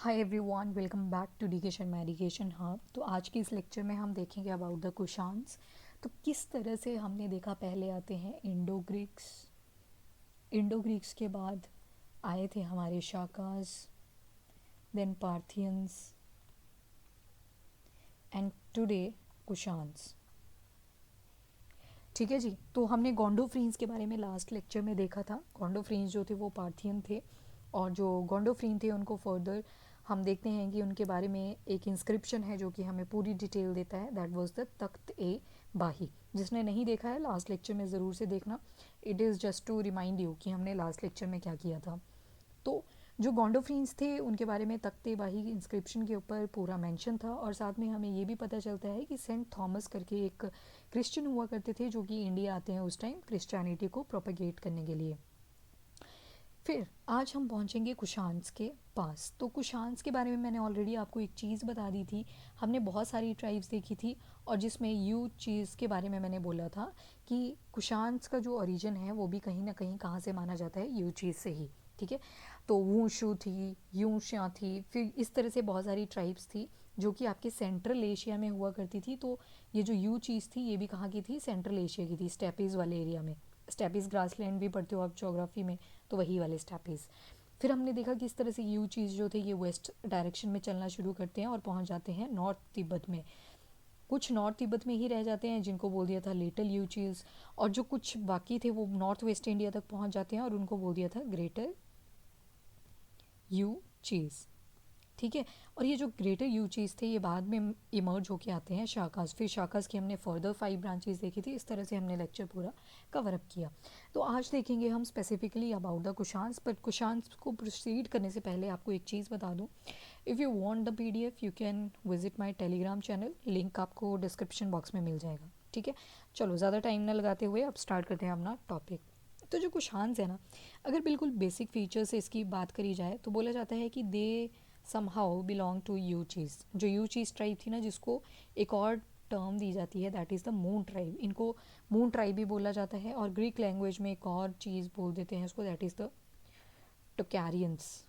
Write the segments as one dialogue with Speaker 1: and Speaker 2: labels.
Speaker 1: Hi everyone, welcome back to dedication medication hub. तो आज के इस लेक्चर में हम देखेंगे अबाउट द कुशान्स। तो किस तरह से हमने देखा, पहले आते हैं इंडो ग्रीक्स के बाद आए थे हमारे Shakas, then Parthians and today Kushans. ठीक है जी। तो हमने गोंडोफ्रीन्स के बारे में लास्ट लेक्चर में देखा था। गोंडोफ्रीन्स जो थे वो पार्थियन थे, और जो गोंडोफ्रीन थे उनको फर्दर हम देखते हैं कि उनके बारे में एक इंस्क्रिप्शन है जो कि हमें पूरी डिटेल देता है। दैट वाज द तख्त ए बाही। जिसने नहीं देखा है लास्ट लेक्चर में ज़रूर से देखना। It is just to remind you कि हमने लास्ट लेक्चर में क्या किया था। तो जो गोंडोफ्रीन्स थे उनके बारे में तख्ते बाही इंस्क्रिप्शन के ऊपर पूरा मेंशन था, और साथ में हमें ये भी पता चलता है कि सेंट थॉमस करके एक क्रिश्चियन हुआ करते थे जो कि इंडिया आते हैं उस टाइम क्रिश्चियनिटी को प्रोपेगेट करने के लिए। फिर आज हम पहुंचेंगे कुशान्स के पास। तो कुशान्स के बारे में मैंने ऑलरेडी आपको एक चीज़ बता दी थी। हमने बहुत सारी ट्राइब्स देखी थी, और जिसमें यू चीज़ के बारे में मैंने बोला था कि कुशान्स का जो ओरिजिन है वो भी कहीं ना कहीं कहाँ से माना जाता है, यू चीज़ से ही। ठीक है। तो वूशू थी, यूशिया थी, फिर इस तरह से बहुत सारी ट्राइब्स थी जो कि आपके सेंट्रल एशिया में हुआ करती थी। तो ये जो यू चीज़ थी ये भी कहाँ की थी, सेंट्रल एशिया की थी, स्टेपीज़ वाले एरिया में। स्टेपीज़ ग्रासलैंड भी पढ़ते हो आप ज्योग्राफी में, तो वही वाले स्टेपीज़। फिर हमने देखा किस तरह से यू चीज़ जो थे ये वेस्ट डायरेक्शन में चलना शुरू करते हैं और पहुंच जाते हैं नॉर्थ तिब्बत में। कुछ नॉर्थ तिब्बत में ही रह जाते हैं जिनको बोल दिया था लिटिल यू चीज़, और जो कुछ बाकी थे वो नॉर्थ वेस्ट इंडिया तक पहुंच जाते हैं और उनको बोल दिया था ग्रेटर यू चीज़। ठीक है। और ये जो ग्रेटर यू चीज़ थे ये बाद में इमर्ज होके आते हैं शाकाज। फिर शाकाज की हमने फर्दर 5 ब्रांचेस देखी थी। इस तरह से हमने लेक्चर पूरा कवर अप किया। तो आज देखेंगे हम specifically about the Kushans. But Kushans को प्रोसीड करने से पहले आपको एक चीज़ बता दूं। If you want the PDF you can visit my Telegram channel, link आपको डिस्क्रिप्शन बॉक्स में मिल जाएगा। ठीक है। चलो ज़्यादा टाइम ना लगाते हुए अब स्टार्ट करते हैं अपना टॉपिक। तो जो कुशान्स है ना, अगर बिल्कुल बेसिक फीचर से इसकी बात करी जाए तो बोला जाता है कि they somehow belong to Yuezhi. जो यू चीज़ ट्राइब थी ना, जिसको एक और टर्म दी जाती है that is the moon tribe. इनको मून ट्राइब भी बोला जाता है, और ग्रीक लैंग्वेज में एक और चीज़ बोल देते हैं उसको, दैट इज़ द टोकैरियंस।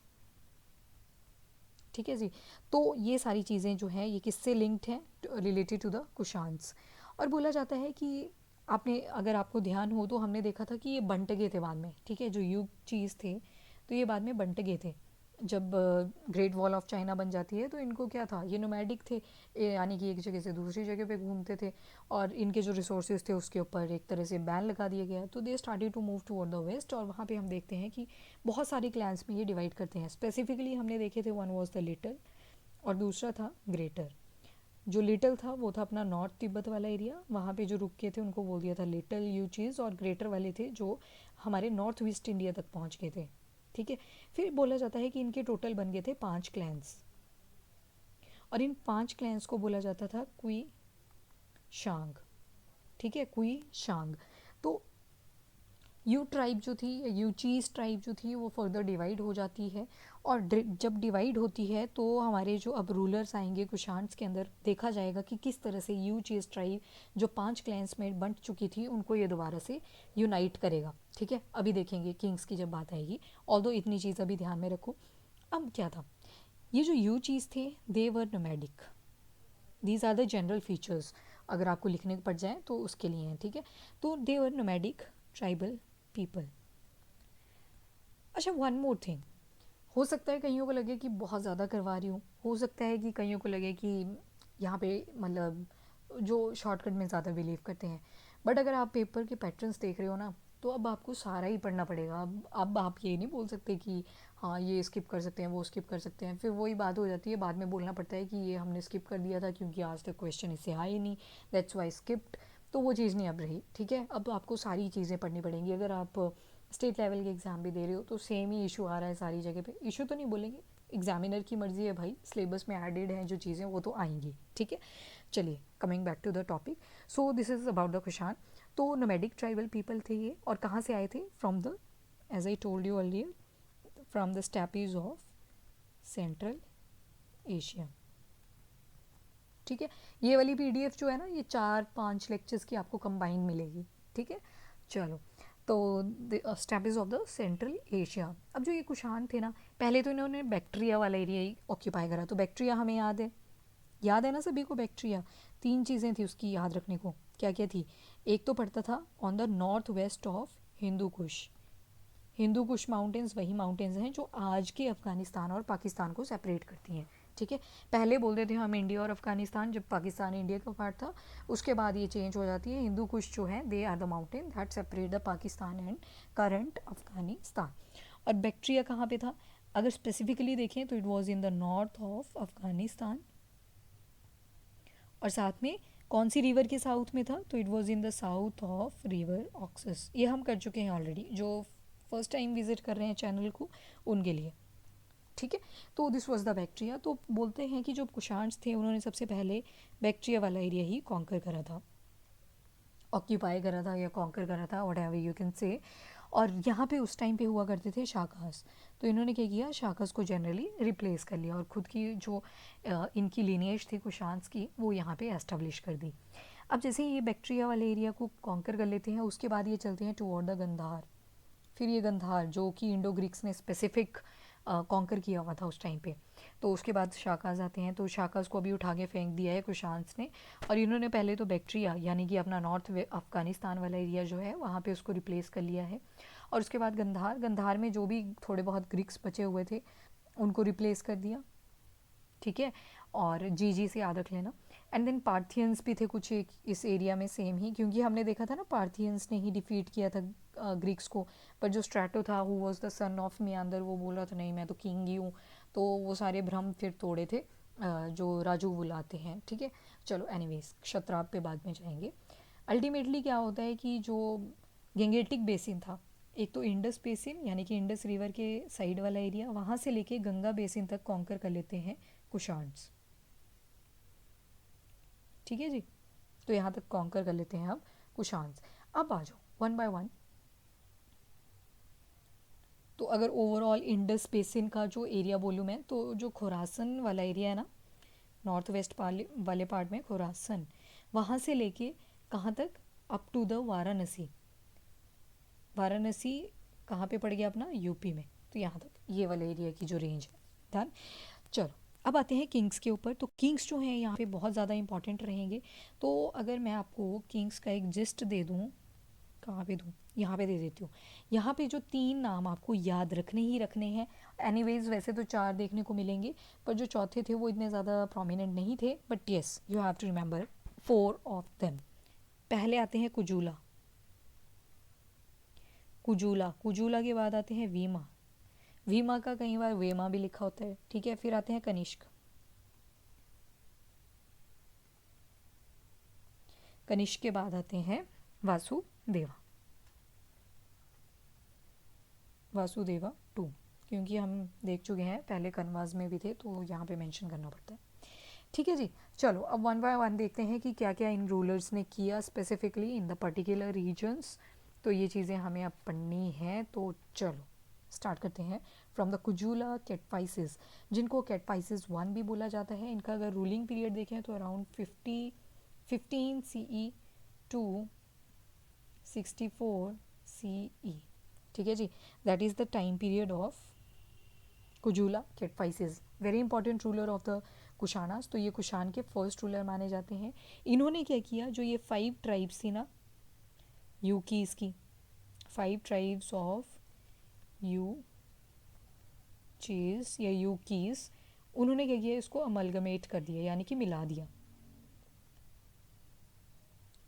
Speaker 1: ठीक है जी। तो ये सारी चीज़ें जो हैं ये किससे लिंक्ड हैं, रिलेटेड टू द कुशान्स। और बोला जाता है कि आपने, अगर आपको ध्यान हो तो हमने देखा था कि ये बंटगे थे बाद में। ठीक है। जो युग चीज़ थे तो ये बाद में बंटगे थे। जब ग्रेट वॉल ऑफ चाइना बन जाती है तो इनको क्या था, ये नोमैडिक थे, यानी कि एक जगह से दूसरी जगह पे घूमते थे, और इनके जो रिसोर्सेज थे उसके ऊपर एक तरह से बैन लगा दिया गया। तो they started to move toward the west, और वहाँ पे हम देखते हैं कि बहुत सारे क्लैंस में ये डिवाइड करते हैं। स्पेसिफिकली हमने देखे थे, वन वॉज द लिटल और दूसरा था ग्रेटर। जो लिटल था वो था अपना नॉर्थ तिब्बत वाला एरिया, वहाँ पे जो रुक के थे उनको बोल दिया था लिटल यू चीज़, और ग्रेटर वाले थे जो हमारे नॉर्थ वेस्ट इंडिया तक पहुँच गए थे। ठीक है। फिर बोला जाता है कि इनके टोटल बन गए थे 5 क्लैंस, और इन 5 क्लैंस को बोला जाता था कुई शांग। ठीक है, कुई शांग। तो यू ट्राइब जो थी, यू चीज़ ट्राइब जो थी वो फर्दर डिवाइड हो जाती है, और जब डिवाइड होती है तो हमारे जो अब रूलर्स आएंगे कुशान्स के अंदर, देखा जाएगा कि किस तरह से यू चीज़ ट्राइब जो 5 क्लैंस में बंट चुकी थी उनको ये दोबारा से यूनाइट करेगा। ठीक है। अभी देखेंगे किंग्स की जब बात आएगी, ऑल्दो इतनी चीज़ अभी ध्यान में रखो। अब क्या था, ये जो यू चीज़ थे they were nomadic. These are the general features, अगर आपको लिखने पड़ जाए तो उसके लिए हैं। ठीक है। तो दे वर नोमैडिक ट्राइबल पीपल। अच्छा, वन मोर थिंग। हो सकता है कईयों को लगे कि बहुत ज़्यादा करवा रही हूँ, हो सकता है कि कईयों को लगे कि यहाँ पे मतलब जो शॉर्टकट में ज़्यादा बिलीव करते हैं। बट अगर आप पेपर के पैटर्न्स देख रहे हो ना, तो अब आपको सारा ही पढ़ना पड़ेगा। अब आप ये नहीं बोल सकते कि हाँ ये स्किप कर सकते हैं, वो स्किप कर सकते हैं। फिर वही बात हो जाती है, बाद में बोलना पड़ता है कि ये हमने स्किप कर दिया था क्योंकि आज तक क्वेश्चन इससे आए ही नहीं, दैट्स वाई स्किप्ड। तो वो चीज़ नहीं अब रही। ठीक है। अब आपको सारी चीज़ें पढ़नी पड़ेंगी। अगर आप स्टेट लेवल के एग्ज़ाम भी दे रहे हो तो सेम ही इशू आ रहा है सारी जगह पे। इशू तो नहीं बोलेंगे, एग्जामिनर की मर्जी है भाई, सिलेबस में एडेड हैं जो चीज़ें वो तो आएंगी। ठीक है। चलिए, coming back to the topic. So this is about the Kushan. तो नोमैडिक ट्राइबल पीपल थे ये, और कहाँ से आए थे, from the, as I told you earlier, from the steppes of Central Asia. ठीक है। ये वाली पीडीएफ जो है ना, ये 4-5 लेक्चर्स की आपको कंबाइन मिलेगी। ठीक है। चलो, तो the steppage of the central Asia. अब जो ये कुषाण थे ना, पहले तो इन्होंने बैक्ट्रिया वाला एरिया ही ऑक्यूपाई करा। तो बैक्ट्रिया हमें याद है ना सभी को। बैक्ट्रिया 3 चीज़ें थी उसकी याद रखने को। क्या क्या थी? एक तो पड़ता था on the north west of Hindu Kush. Hindu Kush mountains वही माउंटेन्स हैं जो आज के अफ़गानिस्तान और पाकिस्तान को सेपरेट करती हैं। ठीक है, पहले बोलते थे हम इंडिया और अफ़गानिस्तान, जब पाकिस्तान इंडिया का पार्ट था। उसके बाद ये चेंज हो जाती है। हिंदू कुश जो है they are the mountain that separate the Pakistan and current Afghanistan. और बैक्ट्रिया कहाँ पे था? अगर स्पेसिफिकली देखें तो it was in the north of Afghanistan. और साथ में कौन सी रिवर के साउथ में था? तो it was in the south of river Oxus. ये हम कर चुके हैं ऑलरेडी, जो फर्स्ट टाइम विजिट कर रहे हैं चैनल को उनके लिए। ठीक है, तो दिस वॉज द बैक्ट्रिया। तो बोलते हैं कि जो कुषाण्स थे उन्होंने सबसे पहले बैक्ट्रिया वाला एरिया ही कॉन्कर करा था, ऑक्यूपाई करा था या कॉन्कर करा था, what ever you can say. और यहाँ पे उस टाइम पे हुआ करते थे शाकास। तो इन्होंने क्या किया, शाकास को जनरली रिप्लेस कर लिया और ख़ुद की जो इनकी लिनिएज थी कुषाण्स की, वो यहाँ पे एस्टेब्लिश कर दी। अब जैसे ये बैक्ट्रिया वाले एरिया को कॉन्कर कर लेते हैं, उसके बाद ये चलते हैं टुवर्ड द गंधार। फिर ये गंधार जो कि इंडो ग्रीक्स ने स्पेसिफिक कॉन्कर किया हुआ था उस टाइम पे। तो उसके बाद शाकाज आते हैं। तो शाकाज को अभी उठा के फेंक दिया है कुषाण्स ने। और इन्होंने पहले तो बैक्ट्रिया यानी कि अपना नॉर्थ अफ़गानिस्तान वाला एरिया जो है वहाँ पे उसको रिप्लेस कर लिया है। और उसके बाद गंधार में जो भी थोड़े बहुत ग्रीक्स बचे हुए थे उनको रिप्लेस कर दिया। ठीक है, और जी से याद रख लेना। एंड देन पार्थियंस भी थे कुछ एक इस एरिया में सेम ही, क्योंकि हमने देखा था ना पार्थियंस ने ही डिफीट किया था ग्रीक्स को। पर जो स्ट्रैटो था who was the son of Menander, वो बोल रहा था नहीं मैं तो किंग ही हूँ। तो वो सारे भ्रम फिर तोड़े थे जो राजू बुलाते हैं। ठीक है, चलो एनीवेज क्षत्राप पे बाद में जाएंगे। अल्टीमेटली क्या होता है कि जो गेंगेटिक बेसिन था, एक तो इंडस बेसिन यानी कि इंडस रिवर के साइड वाला एरिया, वहाँ से लेके गंगा बेसिन तक कॉन्कर कर लेते हैं कुषाण्स। ठीक है जी, तो यहाँ तक कॉन्कर कर लेते हैं अब कुषाण्स। अब आ जाओ वन बाय वन। तो अगर ओवरऑल इंडस बेसिन का जो एरिया बोलूँ मैं, तो जो खुरासन वाला एरिया है ना, नॉर्थ वेस्ट वाले पार्ट में खुरासन, वहाँ से लेके कहाँ तक, up to the Varanasi. Varanasi कहाँ पे पड़ गया अपना, यूपी में। तो यहाँ तक ये वाले एरिया की जो रेंज है। डन। चलो अब आते हैं किंग्स के ऊपर। तो किंग्स जो हैं यहाँ पे बहुत ज़्यादा इंपॉर्टेंट रहेंगे। तो अगर मैं आपको किंग्स का एक जिस्ट दे दूँ, कहाँ पे दूँ, यहाँ पे दे देती हूँ। यहाँ पे जो 3 नाम आपको याद रखने ही रखने हैं। एनीवेज वैसे तो 4 देखने को मिलेंगे, पर जो चौथे थे वो इतने ज़्यादा प्रोमिनेंट नहीं थे, but yes you have to remember 4 of them. पहले आते हैं कुजूला। कुजूला के बाद आते हैं वीमा का कई बार वेमा भी लिखा होता है। ठीक है, फिर आते हैं कनिष्क। कनिष्क के बाद आते हैं वासुदेवा 2, क्योंकि हम देख चुके हैं पहले कनवाज में भी थे, तो यहाँ पे मेंशन करना पड़ता है। ठीक है जी, चलो अब वन बाय वन देखते हैं कि क्या क्या इन रूलर्स ने किया specifically in the particular regions. तो ये चीज़ें हमें अब पढ़नी हैं, तो चलो स्टार्ट करते हैं फ्रॉम द कुजूला कैटफाइसिस, जिनको कैटफाइसिस 1 भी बोला जाता है। इनका अगर रूलिंग पीरियड देखें तो अराउंड 15 CE टू 64 CE। ठीक है जी, that is the time period of Kujula Kadphises, very important ruler of the Kushanas. तो ये कुशान के फर्स्ट रूलर माने जाते हैं। इन्होंने क्या किया, जो ये 5 ट्राइब्स थी ना यूकीज़ की, 5 ट्राइब्स ऑफ यूचीज़ या यूकीज़, उन्होंने क्या किया, इसको अमलगमेट कर दिया यानी कि मिला दिया।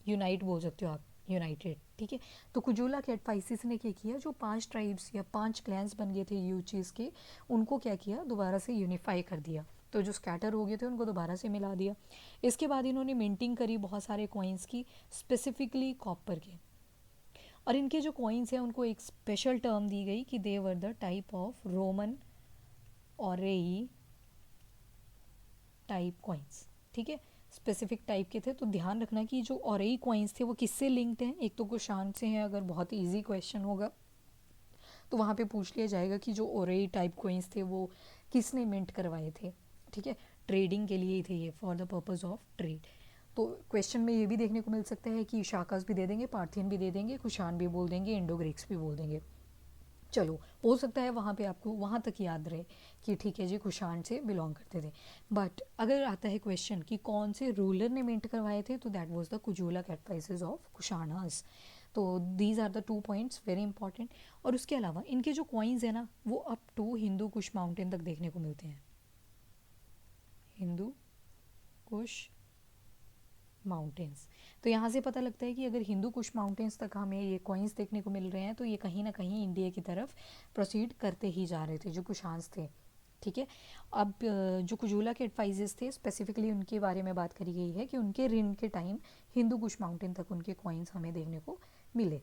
Speaker 1: यूनाइट बोल सकते हो आप, यूनाइटेड। ठीक है, तो कुजूला कैटफाइसिस ने क्या किया, जो 5 ट्राइब्स या 5 क्लैंस बन गए थे यूचीज़ के, उनको क्या किया, दोबारा से यूनिफाई कर दिया। तो जो स्कैटर हो गए थे उनको दोबारा से मिला दिया। इसके बाद इन्होंने मिंटिंग करी बहुत सारे कॉइन्स की, स्पेसिफिकली कॉपर के। और इनके जो कॉइन्स हैं उनको एक स्पेशल टर्म दी गई कि they were the type of Roman aurei type coins. ठीक है, स्पेसिफिक टाइप के थे। तो ध्यान रखना कि जो ऑरेई कॉइन्स थे वो किससे लिंक्ड हैं। एक तो कुशान से हैं, अगर बहुत इजी क्वेश्चन होगा तो वहाँ पे पूछ लिया जाएगा कि जो ओरेई टाइप कॉइन्स थे वो किसने मिंट करवाए थे। ठीक है, ट्रेडिंग के लिए ही थे ये, for the purpose of trade. तो क्वेश्चन में ये भी देखने को मिल सकता है कि शाकास भी दे देंगे, पार्थियन भी दे देंगे, कुषाण भी बोल देंगे, इंडो ग्रीक्स भी बोल देंगे। चलो, हो सकता है वहाँ पे आपको वहाँ तक याद रहे कि ठीक है जी कुषाण से बिलोंग करते थे। बट अगर आता है क्वेश्चन कि कौन से रूलर ने मिंट करवाए थे, तो that was the Kujula Kadphises of Kushanas. तो these are the 2 points very important. और उसके अलावा इनके जो कॉइन्स है ना, वो up to Hindu Kush mountain तक देखने को मिलते हैं। हिंदू कुश माउंटेन्स। तो यहाँ से पता लगता है कि अगर हिंदू कुश माउंटेन्स तक हमें ये कॉइन्स देखने को मिल रहे हैं, तो ये कहीं ना कहीं इंडिया की तरफ प्रोसीड करते ही जा रहे थे जो कुशांस थे। ठीक है। अब जो कुजूला के एडवाइजेस थे, स्पेसिफिकली उनके बारे में बात करी गई है कि उनके ऋण के टाइम हिंदू कुश माउंटेन तक उनके कॉइन्स हमें देखने को मिले।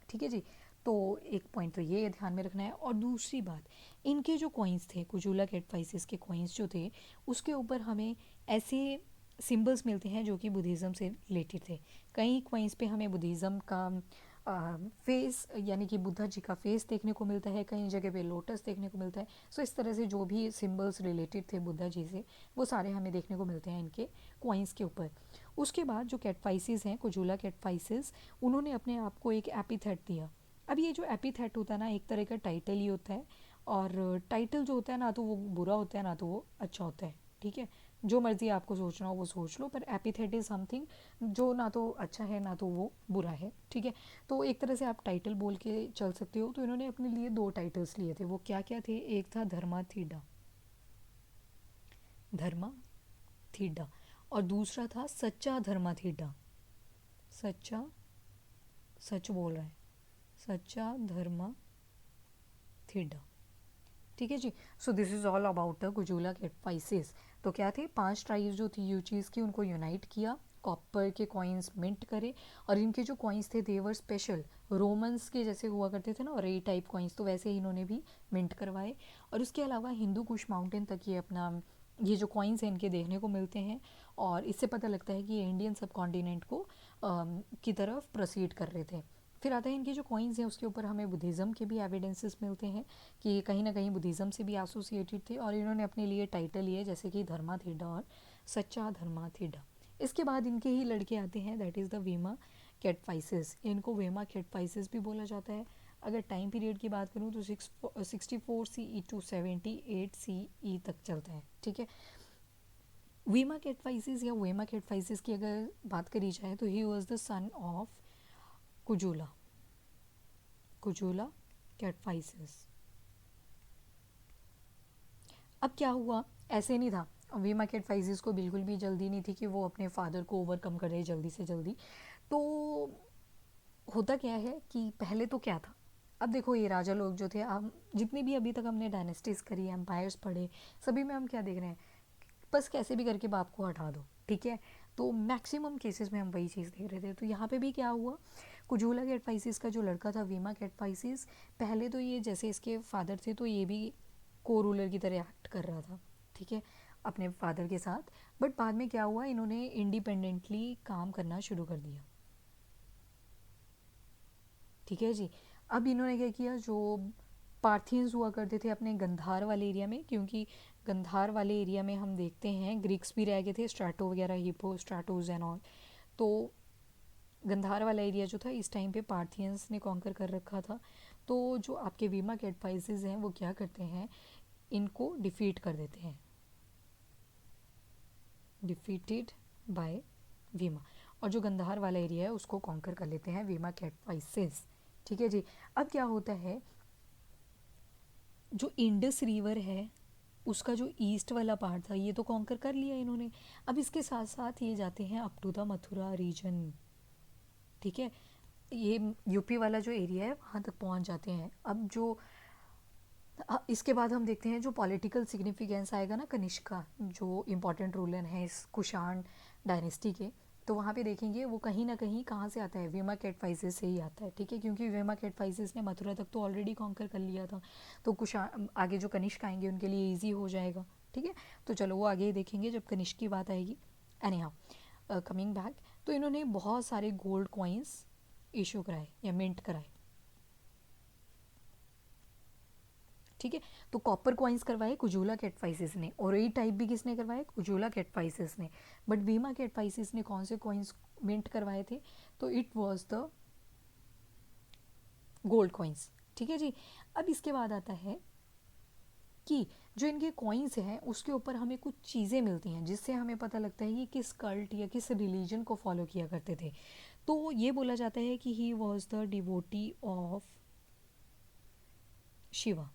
Speaker 1: ठीक है जी। तो एक पॉइंट तो ये ध्यान में रखना है। और दूसरी बात, इनके जो कॉइन्स थे, कुजूला के एडवाइजेस के कॉइन्स जो थे, उसके ऊपर हमें ऐसे सिंबल्स मिलते हैं जो कि बुद्धिज़्म से रिलेटेड थे। कई कॉइन्स पे हमें बुद्धिज़्म का फेस यानी कि बुद्धा जी का फेस देखने को मिलता है, कई जगह पे लोटस देखने को मिलता है। सो इस तरह से जो भी सिंबल्स रिलेटेड थे बुद्धा जी से, वो सारे हमें देखने को मिलते हैं इनके कॉइन्स के ऊपर। उसके बाद जो कैटफाइसिस हैं, कुजूला कैटफाइसिस, उन्होंने अपने आप को एक एपिथेट दिया। अब ये जो एपिथेट होता है ना, एक तरह का टाइटल ही होता है। और टाइटल जो होता है ना, तो वो बुरा होता है ना तो वो अच्छा होता है। ठीक है। जो मर्जी आपको सोचना हो वो सोच लो, पर एपिथेट इज समथिंग जो ना तो अच्छा है ना तो वो बुरा है। ठीक है। तो एक तरह से आप टाइटल बोल के चल सकते हो। तो इन्होंने अपने लिए 2 टाइटल्स लिए थे। वो क्या क्या थे? एक था धर्मा थीडा, धर्मा थीडा, और दूसरा था सच्चा धर्मा थीडा। सच्चा, सच बोल रहा है, सच्चा धर्मा थीडा। ठीक है जी। So this is all about the Kujula Kadphises. तो क्या थे? 5 ट्राइब्स जो थी यूचीज़ की, उनको यूनाइट किया, कॉपर के कॉइन्स मिंट करे। और इनके जो कॉइन्स थे देवर स्पेशल, रोमन्स के जैसे हुआ करते थे ना और ए टाइप कॉइन्स, तो वैसे ही इन्होंने भी मिंट करवाए। और उसके अलावा हिंदू कुश माउंटेन तक ये अपना ये जो कॉइन्स हैं इनके देखने को मिलते हैं। और इससे पता लगता है कि ये इंडियन सब कॉन्टिनेंट को की तरफ प्रोसीड कर रहे थे। फिर आता है इनके जो कॉइन्स हैं उसके ऊपर हमें बुद्धिज़्म के भी एविडेंसेस मिलते हैं कि ये कहीं ना कहीं बुद्धिज़्म से भी एसोसिएटेड थे। और इन्होंने अपने लिए टाइटल लिए जैसे कि धर्मा थीडा और सच्चा धर्मा थीडा। इसके बाद इनके ही लड़के आते हैं, दैट इज़ द वेमा कैटफाइसिस। इनको वेमा कैटफाइसिस भी बोला जाता है। अगर टाइम पीरियड की बात करूँ तो 64 CE टू 78 CE तक चलता है। ठीक है। वेमा कैटफाइसिस या वेमा कैटफाइसिस की अगर बात करी जाए तो he was the son of Kujula, Kujula Kadphises. अब क्या हुआ, ऐसे नहीं था। वीमा कैटफाइसिस को बिल्कुल भी जल्दी नहीं थी कि वो अपने फादर को ओवरकम करे जल्दी से जल्दी। तो होता क्या है कि पहले तो क्या था, अब देखो ये राजा लोग जो थे, हम जितनी भी अभी तक हमने डायनेस्टीज करी, एम्पायर्स पढ़े, सभी में हम क्या देख रहे हैं, बस कैसे भी करके बाप को हटा दो। ठीक है। तो मैक्सिमम केसेस में हम वही चीज़ देख रहे थे। तो यहाँ पे भी क्या हुआ, कुजूला कैटफाइसिस का जो लड़का था वीमा कैटफाइसिस, पहले तो ये जैसे इसके फादर थे तो ये भी को रूलर की तरह एक्ट कर रहा था। ठीक है, अपने फादर के साथ। बट बाद में क्या हुआ, इन्होंने इंडिपेंडेंटली काम करना शुरू कर दिया। ठीक है जी। अब इन्होंने क्या किया, जो पार्थियंस हुआ करते थे अपने गंधार वाले एरिया में, क्योंकि गंधार वाले एरिया में हम देखते हैं ग्रीक्स भी रह गए थे, स्ट्राटो वगैरह, हिपो स्ट्राटोज एंड ऑल। तो गंधार वाला एरिया जो था इस टाइम पे पार्थियंस ने कॉन्कर कर रखा था। तो जो आपके वीमा कैटफाइसिस हैं वो क्या करते हैं, इनको डिफीट कर देते हैं, डिफीटेड बाय वीमा। और जो गंधार वाला एरिया है उसको कॉन्कर कर लेते हैं वीमा कैटफाइसिस। ठीक है जी। अब क्या होता है, जो इंडस रिवर है उसका जो ईस्ट वाला पार्ट था ये तो कॉन्कर कर लिया इन्होंने। अब इसके साथ साथ ये जाते हैं up to the Mathura region. ठीक है, ये यूपी वाला जो एरिया है वहाँ तक पहुँच जाते हैं। अब जो इसके बाद हम देखते हैं जो पॉलिटिकल सिग्निफिकेंस आएगा ना, कनिष्का जो इम्पोर्टेंट रूलर हैं इस कुषाण डायनेस्टी के, तो वहाँ पे देखेंगे वो कहीं ना कहीं कहाँ से आता है, वेमा कैटफाइसिस से ही आता है। ठीक है, क्योंकि वेमा कैटफाइसिस ने मथुरा तक तो ऑलरेडी कॉन्कर कर लिया था। तो कुषाण आगे जो कनिष्क आएंगे उनके लिए ईजी हो जाएगा। ठीक है, तो चलो वो आगे देखेंगे जब कनिष्क की बात आएगी। एनी हाउ, कमिंग बैक, तो इन्होंने बहुत सारे गोल्ड कॉइन्स इशू कराए या मिंट कराए। ठीक है। तो कॉपर कॉइन्स करवाए कुजूला कैटफाइसिस ने, और यही टाइप भी किसने करवाए, कुजूला कैटफाइसिस ने। बट वीमा कैटफाइसिस ने कौन से कॉइन्स मिंट करवाए थे, तो it was the gold coins. ठीक है जी। अब इसके बाद आता है कि जो इनके कॉइन्स हैं उसके ऊपर हमें कुछ चीज़ें मिलती हैं जिससे हमें पता लगता है कि किस कल्ट या किस रिलीजन को फॉलो किया करते थे। तो ये बोला जाता है कि ही was the devotee of Shiva,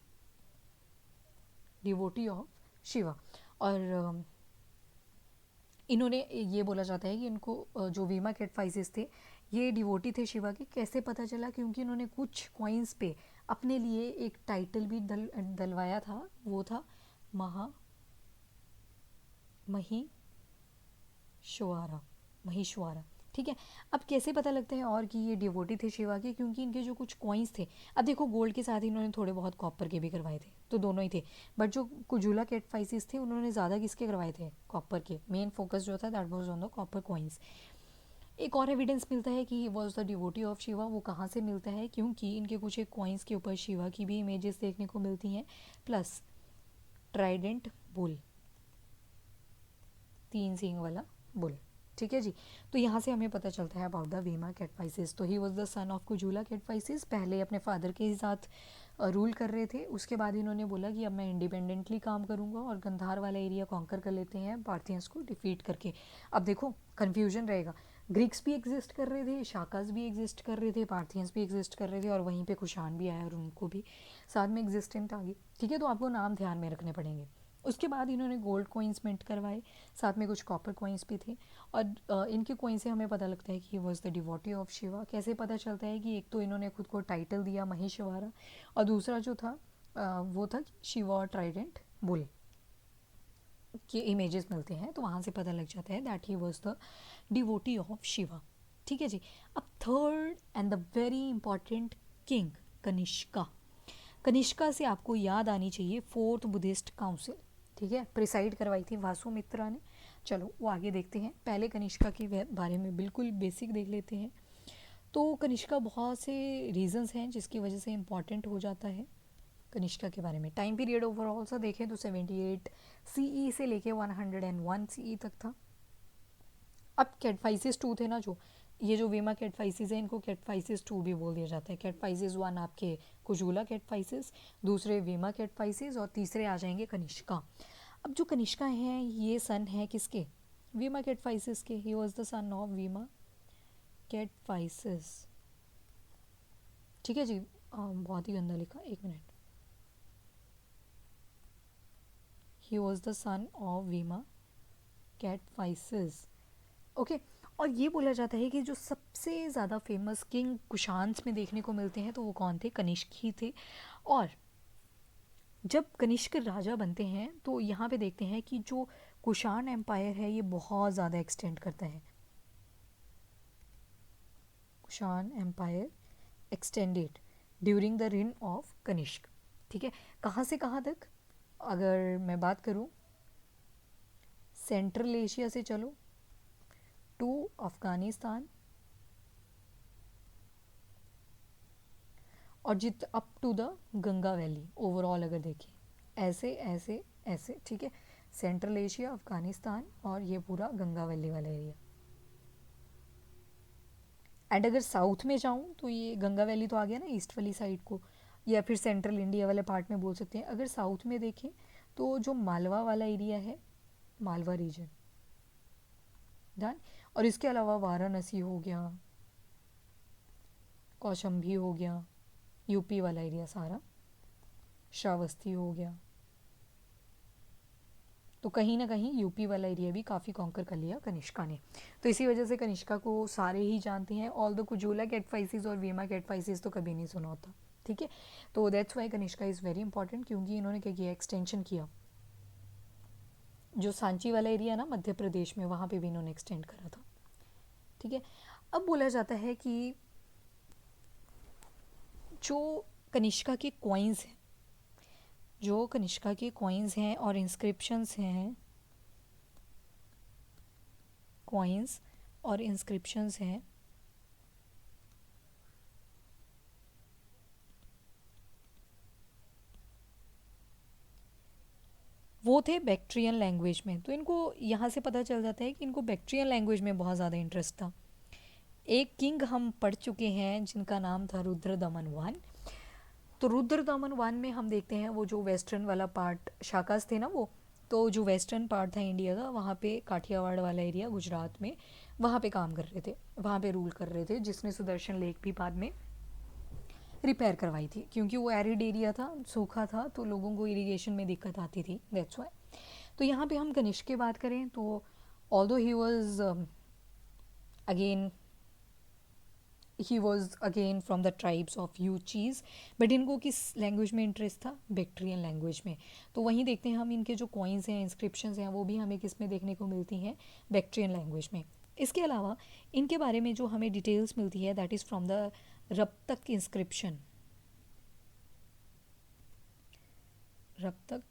Speaker 1: devotee of Shiva. और इन्होंने, ये बोला जाता है कि इनको जो वीमा कैटफाइसिस थे ये डिवोटी थे शिवा के। कैसे पता चला, क्योंकि इन्होंने कुछ कॉइन्स पे अपने लिए एक टाइटल भी डलवाया था, वो था महीश्वरा, महीश्वरा। ठीक है। अब कैसे पता लगता है और कि ये डिवोटी थे शिवा के, क्योंकि इनके जो कुछ कॉइन्स थे, अब देखो गोल्ड के साथ ही इन्होंने थोड़े बहुत कॉपर के भी करवाए थे, तो दोनों ही थे। बट जो कुजूला कैटफाइसिस थे उन्होंने ज़्यादा किसके करवाए थे, कॉपर के। मेन फोकस जो था that was on the copper coins. एक और एविडेंस मिलता है कि ही was the devotee of Shiva. वो कहाँ से मिलता है, क्योंकि इनके कुछ एक कॉइन्स के ऊपर शिवा की भी इमेजेस देखने को मिलती हैं, प्लस ट्राइडेंट बुल, 3 सींग वाला बुल। ठीक है जी। तो यहाँ से हमें पता चलता है अबाउट द वीमा कैटफाइसिस। तो he was the son of Kujula Kadphises. पहले अपने फादर के साथ रूल कर रहे थे, उसके बाद इन्होंने बोला कि अब मैं इंडिपेंडेंटली काम करूँगा और गंधार वाला एरिया कॉन्कर कर लेते हैं पार्थियंस को डिफीट करके। अब देखो कन्फ्यूजन रहेगा, ग्रीक्स भी एग्जिस्ट कर रहे थे, शाकास भी एग्जिस्ट कर रहे थे, पार्थियंस भी एग्जिस्ट कर रहे थे, और वहीं पे कुषाण भी आया और उनको भी साथ में एग्जिस्टेंट आ गई। ठीक है। तो आपको नाम ध्यान में रखने पड़ेंगे। उसके बाद इन्होंने गोल्ड कॉइन्स मिंट करवाए, साथ में कुछ कॉपर कॉइन्स भी थे। और इनके कॉइन से हमें पता लगता है कि ही was the devotee of Shiva. कैसे पता चलता है कि एक तो इन्होंने खुद को टाइटल दिया महेश्वरा, और दूसरा जो था वो था शिवा और ट्राइडेंट बुल के इमेजेस मिलते हैं, तो वहाँ से पता लग जाता है that he was the devotee of Shiva. ठीक है जी। अब third and the very important king, Kanishka. Kanishka से आपको याद आनी चाहिए फोर्थ बुद्धिस्ट काउंसिल। ठीक है। प्रिसाइड करवाई थी वासुमित्रा ने। चलो वो आगे देखते हैं, पहले कनिष्का के बारे में बिल्कुल बेसिक देख लेते हैं। तो कनिष्का बहुत से रीजंस हैं जिसकी वजह से इम्पॉर्टेंट हो जाता है कनिष्का के बारे में। टाइम पीरियड ओवरऑल सा देखें तो 78 सीई से लेके 101 सीई तक था। अब कैटफाइसिस 2 थे ना, जो ये जो वीमा कैटफाइसिस है इनको कैटफाइसिस 2 भी बोल दिया जाता है। कैटफाइसिस 1 आपके कुजूला कैटफाइसिस, दूसरे वीमा कैटफाइसिस, और तीसरे आ जाएंगे कनिष्का। अब जो कनिष्का हैं ये सन है किसके, वीमा कैटफाइसिस के। ही वॉज द सन ऑफ वीमा कैटफाइसिस। ठीक है जी। बहुत ही गंदा लिखा, 1 minute. He was the son of वीमा कैटफाइसिस। ओके। और ये बोला जाता है कि जो सबसे ज़्यादा फेमस किंग कुशान्स में देखने को मिलते हैं तो वो कौन थे, कनिष्क ही थे। और जब कनिष्क राजा बनते हैं तो यहाँ पे देखते हैं कि जो कुषाण एम्पायर है ये बहुत ज़्यादा एक्सटेंड करता है। Kushan empire extended during the reign of Kanishka. ठीक है। कहाँ से कहाँ तक, अगर मैं बात करूँ सेंट्रल एशिया से चलो टू अफ़गानिस्तान, और जित up to the Ganga valley overall अगर देखें, ऐसे ऐसे ऐसे। ठीक है। सेंट्रल एशिया, अफ़गानिस्तान, और ये पूरा गंगा वैली वाला एरिया। एंड अगर साउथ में जाऊँ तो ये गंगा वैली तो आ गया ना ईस्ट वाली साइड को, या फिर सेंट्रल इंडिया वाले पार्ट में बोल सकते हैं। अगर साउथ में देखें तो जो मालवा वाला एरिया है, मालवा रीजन डन। और इसके अलावा वाराणसी हो गया, कौशंबी हो गया, यूपी वाला एरिया सारा, श्रावस्ती हो गया। तो कहीं ना कहीं यूपी वाला एरिया भी काफ़ी कॉन्कर कर लिया कनिष्का ने। तो इसी वजह से कनिष्का को सारे ही जानते हैं। ऑल द कुजूला कैटफाइसिस और वीमा कैटफाइसिस तो कभी नहीं सुना होता। ठीक है। तो that's Y Kanishka is very important, क्योंकि इन्होंने क्या किया, एक्सटेंशन किया। जो सांची वाला एरिया ना मध्य प्रदेश में, वहाँ पे भी इन्होंने एक्सटेंड करा था। ठीक है। अब बोला जाता है कि जो कनिष्का के कॉइन्स हैं, जो कनिष्का के कॉइन्स हैं और इंस्क्रिप्शंस हैं, कॉइन्स और इंस्क्रिप्शंस हैं, वो थे बैक्ट्रियन लैंग्वेज में। तो इनको यहाँ से पता चल जाता है कि इनको बैक्ट्रियन लैंग्वेज में बहुत ज़्यादा इंटरेस्ट था। एक किंग हम पढ़ चुके हैं जिनका नाम था रुद्रदमन वन। तो रुद्रदमन वन में हम देखते हैं वो जो वेस्टर्न वाला पार्ट शाकास थे ना, वो तो जो वेस्टर्न पार्ट था इंडिया का, वहाँ पे काठियावाड़ वाला एरिया गुजरात में, वहाँ पे काम कर रहे थे, वहाँ पे रूल कर रहे थे, जिसने सुदर्शन लेक भी बाद में रिपेयर करवाई थी, क्योंकि वो एरिड एरिया था, सूखा था, तो लोगों को इरिगेशन में दिक्कत आती थी, दैट्स वाई। तो यहाँ पे हम कनिष्क की बात करें तो although he was again from the tribes of Yuezhi, but इनको किस लैंग्वेज में इंटरेस्ट था? बैक्ट्रियन लैंग्वेज में। तो वहीं देखते हैं हम इनके जो कॉइन्स हैं, इंस्क्रिप्शंस हैं, वो भी हमें किस में देखने को मिलती हैं? बैक्ट्रियन लैंग्वेज में। इसके अलावा इनके बारे में जो हमें डिटेल्स मिलती है that is from the Rabatak inscription. Rabatak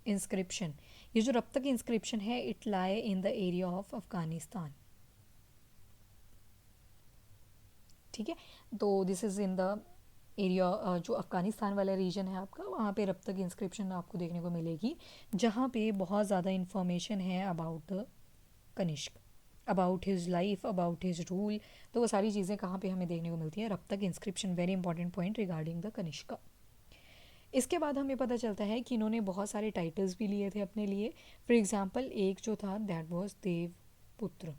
Speaker 1: inscription, ये जो रप्तक इंस्क्रिप्शन है, it lie in the area of Afghanistan. ठीक है, तो this is in the area, जो अफ़गानिस्तान वाला रीजन है आपका, वहाँ पे रप्तक इंस्क्रिप्शन आपको देखने को मिलेगी, जहाँ पे बहुत ज़्यादा इन्फॉर्मेशन है about the Kanishka, about his life, about his rule. तो वो सारी चीज़ें कहाँ पे हमें देखने को मिलती है? Rabatak inscription, very important point regarding the Kanishka. इसके बाद हमें पता चलता है कि इन्होंने बहुत सारे टाइटल्स भी लिए थे अपने लिए। फॉर एग्ज़ाम्पल एक जो था दैट वॉज देवपुत्र,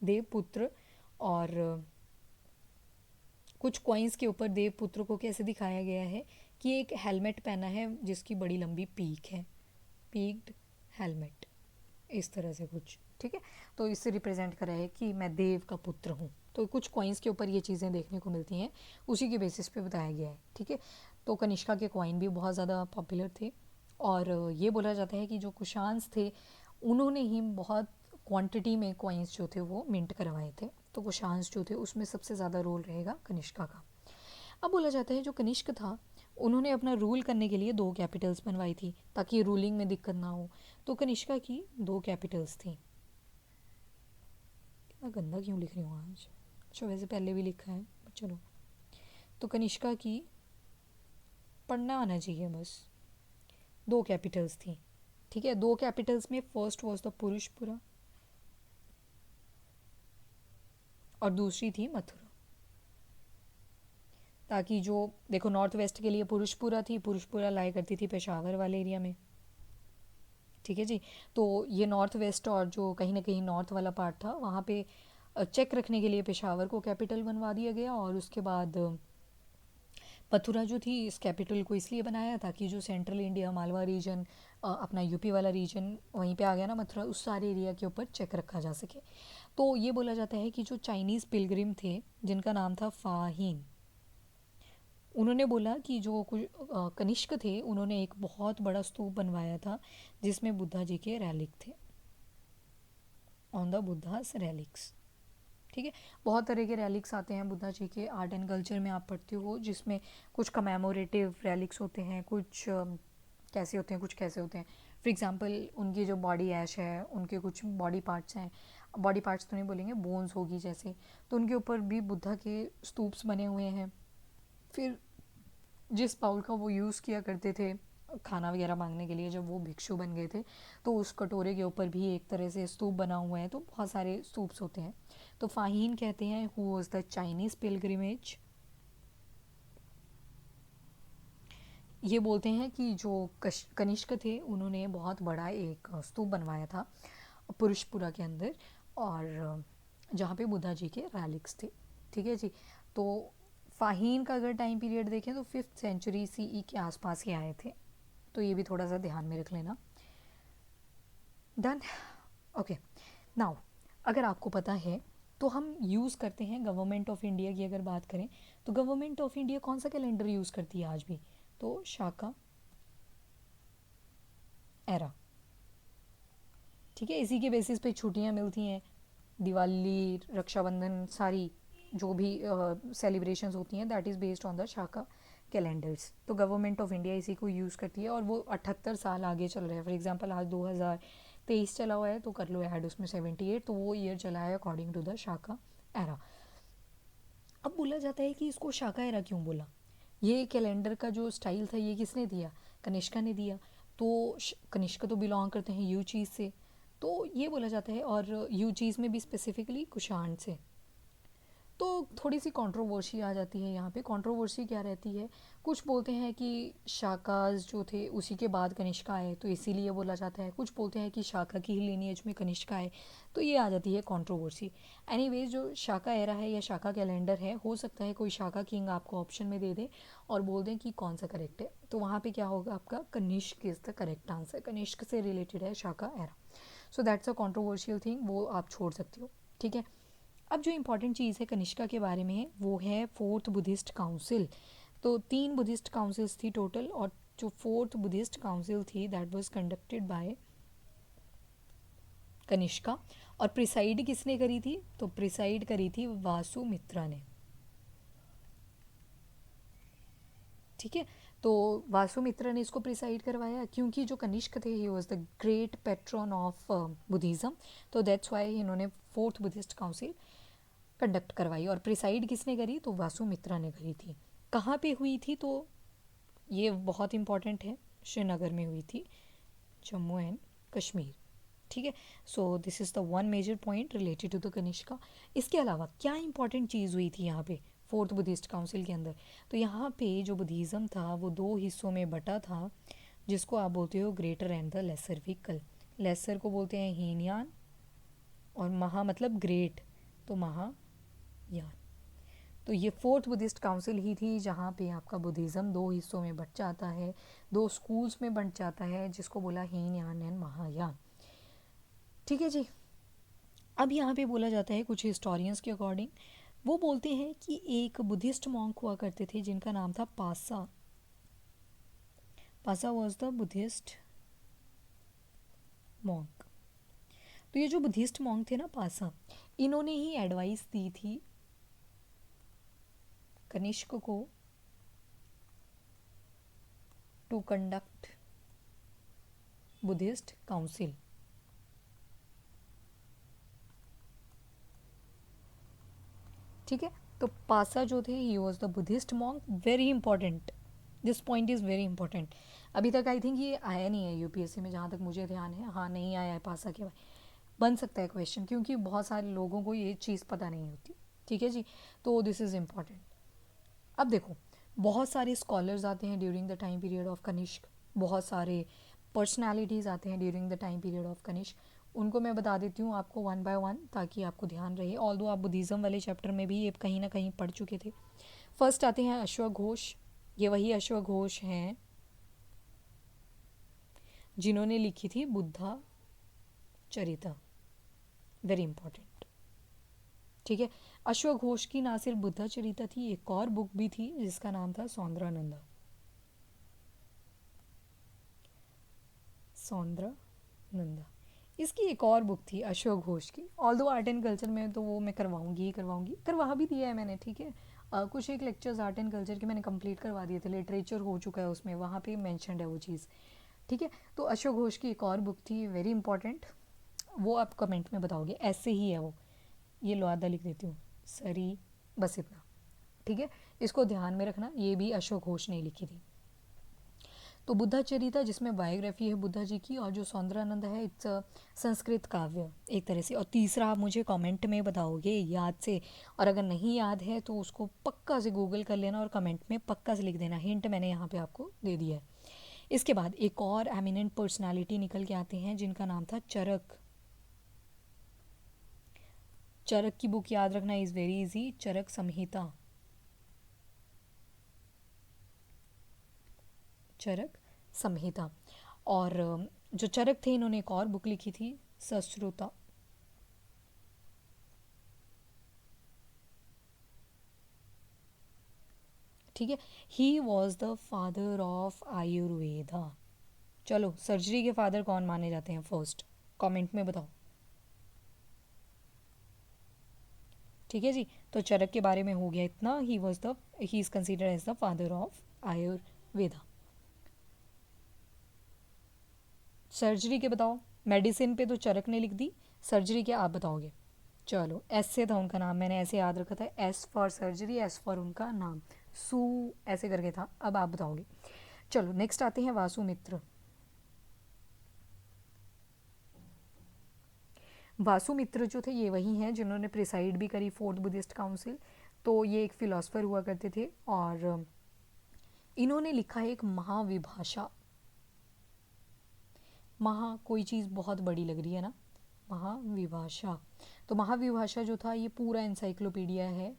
Speaker 1: देवपुत्र। और कुछ कॉइन्स के ऊपर देवपुत्र को कैसे दिखाया गया है कि एक हेलमेट पहना है जिसकी बड़ी लंबी पीक है, पीक्ड हेलमेट, इस तरह से कुछ। ठीक है, तो इससे रिप्रेजेंट करा है कि मैं देव का पुत्र हूँ। तो कुछ कॉइन्स के ऊपर ये चीज़ें देखने को मिलती हैं, उसी के बेसिस पे बताया गया है। ठीक है, तो कनिष्का के कॉइन भी बहुत ज़्यादा पॉपुलर थे, और ये बोला जाता है कि जो कुशान्स थे उन्होंने ही बहुत क्वांटिटी में कॉइन्स जो थे वो मिंट करवाए थे। तो कुशान्स जो थे उसमें सबसे ज़्यादा रोल रहेगा कनिष्का का। अब बोला जाता है जो कनिष्क था उन्होंने अपना रूल करने के लिए 2 कैपिटल्स बनवाई थी ताकि रूलिंग में दिक्कत ना हो। तो कनिष्का की 2 कैपिटल्स थी। इतना गंदा क्यों लिख रही हूँ आज? अच्छा, वैसे पहले भी लिखा है, चलो। तो कनिष्का की पढ़ना आना चाहिए बस। 2 कैपिटल्स थी। ठीक है, 2 कैपिटल्स में फर्स्ट वॉज द पुरुषपुरा और दूसरी थी मथुरा। ताकि जो देखो नॉर्थ वेस्ट के लिए पुरुषपुरा थी, पुरुषपुरा लाई करती थी पेशावर वाले एरिया में। ठीक है जी, तो ये नॉर्थ वेस्ट और जो कहीं ना कहीं नॉर्थ वाला पार्ट था वहाँ पे चेक रखने के लिए पेशावर को कैपिटल बनवा दिया गया। और उसके बाद मथुरा जो थी इस कैपिटल को इसलिए बनाया ताकि जो सेंट्रल इंडिया मालवा रीजन, अपना यूपी वाला रीजन वहीं पे आ गया ना मथुरा, उस सारे एरिया के ऊपर चेक रखा जा सके। तो ये बोला जाता है कि जो चाइनीज़ पिलग्रिम थे जिनका नाम था फाहीन, उन्होंने बोला कि जो कनिष्क थे उन्होंने एक बहुत बड़ा स्तूप बनवाया था जिसमें बुद्धा जी के रैलिक थे, ऑन द बुद्धास रैलिक्स। ठीक है, बहुत तरह के रैलिक्स आते हैं बुद्धा जी के, आर्ट एंड कल्चर में आप पढ़ते हो, जिसमें कुछ कमेमोरेटिव रैलिक्स होते हैं, कुछ कैसे होते हैं, कुछ कैसे होते हैं। फॉर एग्जांपल उनकी जो बॉडी ऐश है, उनके कुछ बॉडी पार्ट्स हैं, बॉडी पार्ट्स तो नहीं बोलेंगे, बोन्स होगी जैसे, तो उनके ऊपर भी बुद्धा के स्तूप्स बने हुए हैं। फिर जिस बाउल का वो यूज़ किया करते थे खाना वगैरह मांगने के लिए जब वो भिक्षु बन गए थे, तो उस कटोरे के ऊपर भी एक तरह से स्तूप बना हुआ है। तो बहुत सारे स्तूप्स होते हैं। तो फाहीन कहते हैं who was the Chinese pilgrimage. ये बोलते हैं कि जो कनिष्क थे उन्होंने बहुत बड़ा एक स्तूप बनवाया था पुरुषपुरा के अंदर, और जहाँ पे बुद्धा जी के रैलिक्स थे। ठीक है जी, तो फाहीन का अगर टाइम पीरियड देखें तो 5th सेंचुरी सीई के आसपास ही आए थे। तो ये भी थोड़ा सा ध्यान में रख लेना। Done, okay. नाउ अगर आपको पता है तो हम यूज़ करते हैं गवर्नमेंट ऑफ इंडिया की अगर बात करें तो गवर्नमेंट ऑफ इंडिया कौन सा कैलेंडर यूज़ करती है आज भी? तो शाका एरा। ठीक है, इसी के बेसिस पे छुट्टियां मिलती हैं, दिवाली, रक्षाबंधन, सारी जो भी सेलिब्रेशंस होती हैं that is based on the Shaka calendars. तो गवर्नमेंट ऑफ इंडिया इसी को यूज़ करती है और वो 78 साल आगे चल रहा है। फॉर एग्जांपल आज 2023 चला हुआ है तो कर लो ऐड उसमें 78, तो वो ईयर चला है according to the Shaka era. अब बोला जाता है कि इसको शाका एरा क्यों बोला? ये कैलेंडर का जो स्टाइल था ये किसने दिया? कनिष्का ने दिया, तो कनिष्का तो बिलोंग करते हैं यू चीज़ से, तो ये बोला जाता है, और यू चीज़ में भी स्पेसिफिकली कुषाण से। तो थोड़ी सी कंट्रोवर्सी आ जाती है यहाँ पे। कंट्रोवर्सी क्या रहती है, कुछ बोलते हैं कि शाकाज जो थे उसी के बाद कनिष्का आए तो इसीलिए बोला जाता है, कुछ बोलते हैं कि शाका की ही लीनिएज में कनिष्का आए, तो ये आ जाती है कंट्रोवर्सी। एनीवेज जो शाका एरा है या शाका कैलेंडर है, हो सकता है कोई शाका किंग आपको ऑप्शन में दे दे और बोल दें कि कौन सा करेक्ट है, तो वहाँ पे क्या होगा, आपका Kanishka is the correct answer. Kanishka से रिलेटेड है Shaka era. So that's a controversial thing, वो आप छोड़ सकते हो, ठीक है। अब जो इम्पॉर्टेंट चीज़ है कनिष्का के बारे में वो है फोर्थ बुद्धिस्ट काउंसिल। तो 3 बुद्धिस्ट काउंसिल्स थी टोटल, और जो फोर्थ बुद्धिस्ट काउंसिल थी that was conducted by Kanishka. और प्रिसाइड किसने करी थी, तो प्रिसाइड करी थी वासुमित्रा ने, ठीक है। तो वासुमित्रा ने इसको प्रिसाइड करवाया, क्योंकि जो कनिष्क थे he was the great patron of Buddhism, तो दैट्स वाई इन्होंने फोर्थ बुद्धिस्ट काउंसिल कंडक्ट करवाई। और प्रिसाइड किसने करी, तो वासुमित्रा ने करी थी। कहाँ पे हुई थी, तो ये बहुत इंपॉर्टेंट है, श्रीनगर में हुई थी, जम्मू एंड कश्मीर, ठीक है। So this is the one major point related to the Kanishka. इसके अलावा क्या इंपॉर्टेंट चीज़ हुई थी यहाँ पे फोर्थ बुद्धिस्ट काउंसिल के अंदर, तो यहाँ पे जो बुद्धिज़्म था वो 2 हिस्सों में बटा था, जिसको आप बोलते हो greater and the lesser vehicle. Lesser को बोलते हैं हीनयान, और महा मतलब ग्रेट, तो महायान। तो ये फोर्थ बुद्धिस्ट काउंसिल ही थी जहाँ पे आपका बुद्धिज़्म 2 हिस्सों में बट जाता है, 2 स्कूल्स में बंट जाता है, जिसको बोला हीनयान एंड महायान, ठीक है जी। अब यहाँ पे बोला जाता है कुछ हिस्टोरियंस के अकॉर्डिंग, वो बोलते हैं कि एक बुद्धिस्ट मॉन्क हुआ करते थे जिनका नाम था पासा। पासा वॉज द बुद्धिस्ट मॉन्क। तो ये जो बुद्धिस्ट मॉन्क थे ना पासा, इन्होंने ही एडवाइस दी थी कनिष्क को टू कंडक्ट बुद्धिस्ट काउंसिल। ठीक है, तो पासा जो थे he was the Buddhist monk. Very important, this point is very important. अभी तक आई थिंक ये आया नहीं है यूपीएससी में, जहाँ तक मुझे ध्यान है, हाँ नहीं आया है पासा के बारे। बन सकता है क्वेश्चन, क्योंकि बहुत सारे लोगों को ये चीज़ पता नहीं होती, ठीक है जी। तो दिस इज़ इम्पॉर्टेंट। अब देखो, बहुत सारे स्कॉलर्स आते हैं during the time period of Kanishka, बहुत सारे पर्सनालिटीज़ आते हैं during the time period of Kanishka. उनको मैं बता देती हूँ आपको वन बाय वन, ताकि आपको ध्यान रहे। ऑल्दो आप बुद्धिज़्म वाले चैप्टर में भी ये कहीं ना कहीं पढ़ चुके थे। फर्स्ट आते हैं अश्वघोष। ये वही अश्वघोष हैं जिन्होंने लिखी थी बुद्धा चरिता, वेरी इंपॉर्टेंट, ठीक है। अश्वघोष की ना सिर्फ बुद्धा चरिता थी, एक और बुक भी थी जिसका नाम था सौंदरानंदा। सौंदरानंदा, इसकी एक और बुक थी अश्वघोष की। ऑल्दो आर्ट एंड कल्चर में तो वो मैं करवाऊंगी ही करवाऊंगी, करवा भी दिया है मैंने, ठीक है। कुछ एक लेक्चर्स आर्ट एंड कल्चर के मैंने कंप्लीट करवा दिए थे, लिटरेचर हो चुका है उसमें, वहाँ पे मेंशन्ड है वो चीज़, ठीक है। तो अश्वघोष की एक और बुक थी, वेरी इंपॉर्टेंट, वो आप कमेंट में बताओगे, ऐसे ही है वो। ये लो आधा लिख देती हूँ, सरी, बस इतना, ठीक है। इसको ध्यान में रखना, ये भी अश्वघोष ने लिखी थी। तो बुद्धा चरिता जिसमें बायोग्राफी है बुद्धा जी की, और जो सौंदरानंद है इट्स संस्कृत काव्य एक तरह से। और तीसरा आप मुझे कमेंट में बताओगे याद से, और अगर नहीं याद है तो उसको पक्का से गूगल कर लेना और कमेंट में पक्का से लिख देना, हिंट मैंने यहाँ पे आपको दे दिया है। इसके बाद एक और एमिनेंट पर्सनालिटी निकल के आते हैं जिनका नाम था चरक। चरक की बुक याद रखना इज़ वेरी इजी, चरक संहिता, चरक संहिता। और जो चरक थे इन्होंने एक और बुक लिखी थी सश्रुता, ठीक है। He was the father of Ayurveda. चलो, सर्जरी के फादर कौन माने जाते हैं फर्स्ट, कमेंट में बताओ, ठीक है जी। तो चरक के बारे में हो गया इतना, he is considered as the father of Ayurveda. Surgery के बताओ, मेडिसिन पे तो चरक ने लिख दी, सर्जरी के आप बताओगे। चलो, ऐसे था उनका नाम, मैंने ऐसे याद रखा था, S for surgery, S for उनका नाम, सू ऐसे करके था। अब आप बताओगे। चलो नेक्स्ट आते हैं वासुमित्र। वासुमित्र जो थे ये वही हैं जिन्होंने प्रिसाइड भी करी फोर्थ बुद्धिस्ट काउंसिल। तो ये एक फिलोसफर हुआ करते थे और इन्होंने लिखा है एक महाविभाषा। महा कोई चीज़ बहुत बड़ी लग रही है ना, महाविभाषा। तो महाविभाषा जो था ये पूरा एनसाइक्लोपीडिया है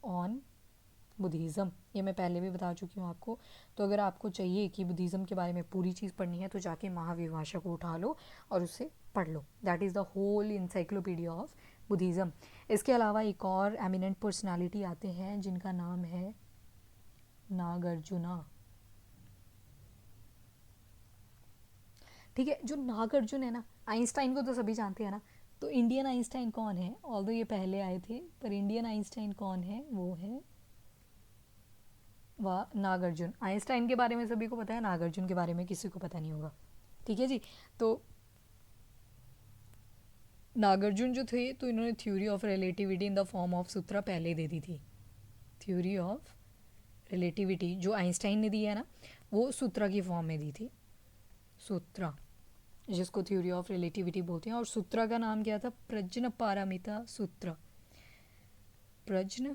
Speaker 1: ऑन बुद्धिज़्म। ये मैं पहले भी बता चुकी हूँ आपको। तो अगर आपको चाहिए कि बुद्धिज़्म के बारे में पूरी चीज़ पढ़नी है तो जाके महाविभाषा को उठा लो और उसे पढ़ लो। That is the whole encyclopedia of Buddhism. इसके अलावा एक और एमिनेंट पर्सनालिटी आते हैं जिनका नाम है नागार्जुना। ठीक है, जो नागार्जुन है ना, आइंस्टाइन को तो सभी जानते हैं ना। तो इंडियन आइंस्टाइन कौन है? ऑल्दो ये पहले आए थे, पर इंडियन आइंस्टाइन कौन है? वो है वाह नागार्जुन। आइंस्टाइन के बारे में सभी को पता है, नागार्जुन के बारे में किसी को पता नहीं होगा। ठीक है जी। तो नागार्जुन जो थे तो इन्होंने theory of relativity in the form of sutra पहले दे दी थी। थ्योरी ऑफ रिलेटिविटी जो आइंस्टाइन ने दी है ना, वो सूत्रा की फॉर्म में दी थी। सूत्रा, जिसको थ्योरी ऑफ रिलेटिविटी बोलते हैं। और सूत्रा का नाम क्या था? प्रज्ञ पारमिता सूत्र। प्रज्ञ,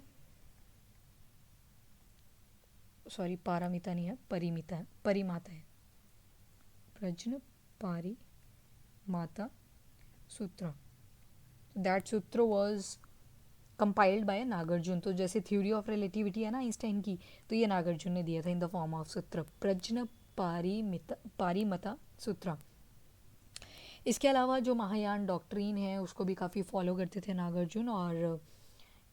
Speaker 1: सॉरी पारमिता नहीं है, परिमिता है, परिमाता है। प्रज्ञ पारी माता सूत्र। दैट सूत्र वाज कंपाइल्ड बाय नागार्जुन। तो जैसे थ्योरी ऑफ रिलेटिविटी है ना आइंस्टाइन की, तो ये नागार्जुन ने दिया था इन द फॉर्म ऑफ सूत्र, प्रज्ञ पारीमता सूत्र। इसके अलावा जो महायान डॉक्ट्रीन है उसको भी काफ़ी फॉलो करते थे नागार्जुन। और